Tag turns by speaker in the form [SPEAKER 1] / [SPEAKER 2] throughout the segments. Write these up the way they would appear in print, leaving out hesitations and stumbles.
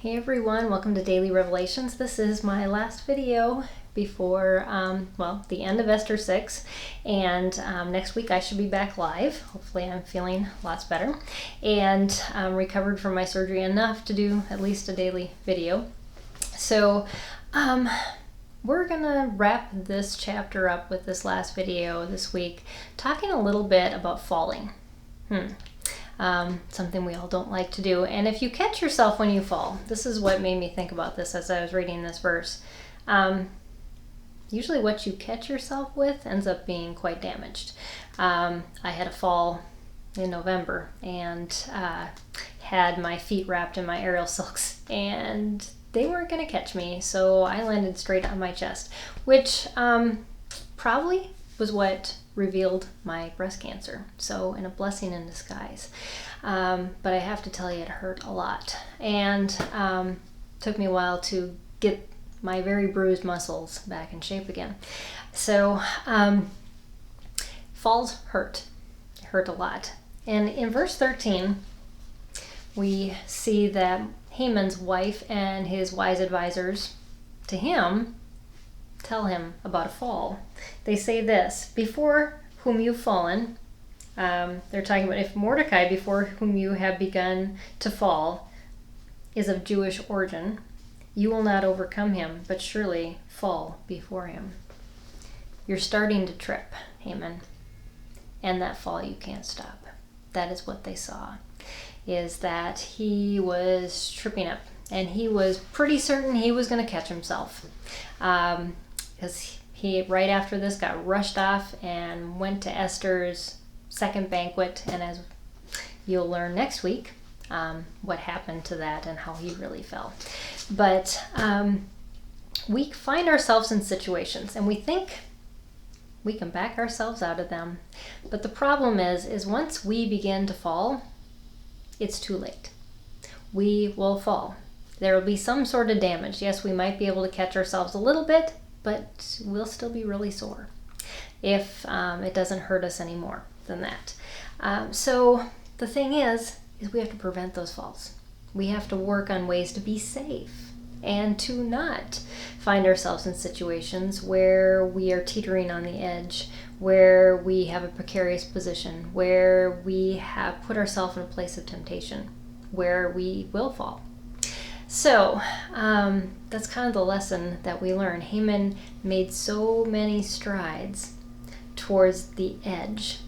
[SPEAKER 1] Hey everyone, welcome to Daily Revelations. This is my last video before, the end of Esther 6, and next week I should be back live. Hopefully I'm feeling lots better and recovered from my surgery enough to do at least a daily video. So we're gonna wrap this chapter up with this last video this week, talking a little bit about falling. Something we all don't like to do. And if you catch yourself when you fall, this is what made me think about this as I was reading this verse. Usually what you catch yourself with ends up being quite damaged. I had a fall in November and had my feet wrapped in my aerial silks, and they weren't going to catch me, so I landed straight on my chest, which probably was what revealed my breast cancer. So, in a blessing in disguise. But I have to tell you, it hurt a lot, and took me a while to get my very bruised muscles back in shape again. So falls hurt a lot. And in verse 13 we see that Haman's wife and his wise advisors to him tell him about a fall. They say this: before whom you've fallen, they're talking about if Mordecai, before whom you have begun to fall, is of Jewish origin, you will not overcome him, but surely fall before him. You're starting to trip, Haman, and that fall you can't stop. That is what they saw, is that he was tripping up, and he was pretty certain he was going to catch himself. Because he, right after this, got rushed off and went to Esther's second banquet, and as you'll learn next week, what happened to that and how he really fell. But we find ourselves in situations, and we think we can back ourselves out of them. But the problem is once we begin to fall, it's too late. We will fall. There will be some sort of damage. Yes, we might be able to catch ourselves a little bit, but we'll still be really sore if it doesn't hurt us any more than that. So the thing is we have to prevent those falls. We have to work on ways to be safe and to not find ourselves in situations where we are teetering on the edge, where we have a precarious position, where we have put ourselves in a place of temptation, where we will fall. So that's kind of the lesson that we learn. Haman made so many strides towards the edge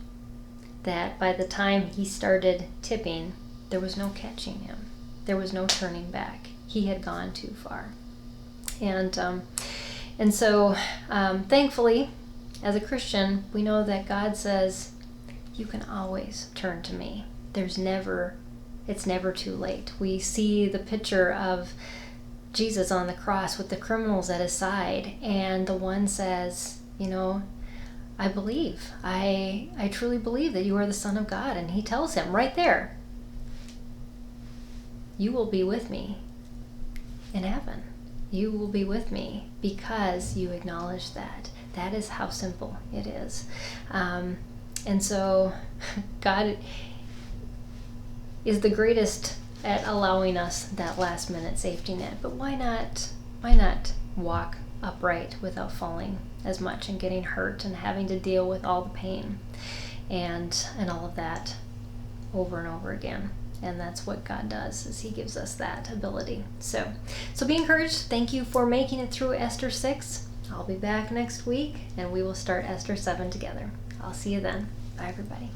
[SPEAKER 1] that by the time he started tipping, there was no catching him. There was no turning back. He had gone too far. And so thankfully, as a Christian, we know that God says, you can always turn to me. It's never too late. We see the picture of Jesus on the cross with the criminals at his side, and the one says, I believe. I truly believe that you are the Son of God. And he tells him right there, you will be with me in heaven. You will be with me because you acknowledge that. That is how simple it is. And so God is the greatest at allowing us that last minute safety net. But why not walk upright without falling as much and getting hurt and having to deal with all the pain and all of that over and over again? And that's what God does, is he gives us that ability. So be encouraged. Thank you for making it through Esther 6. I'll be back next week and we will start Esther 7 together. I'll see you then. Bye everybody.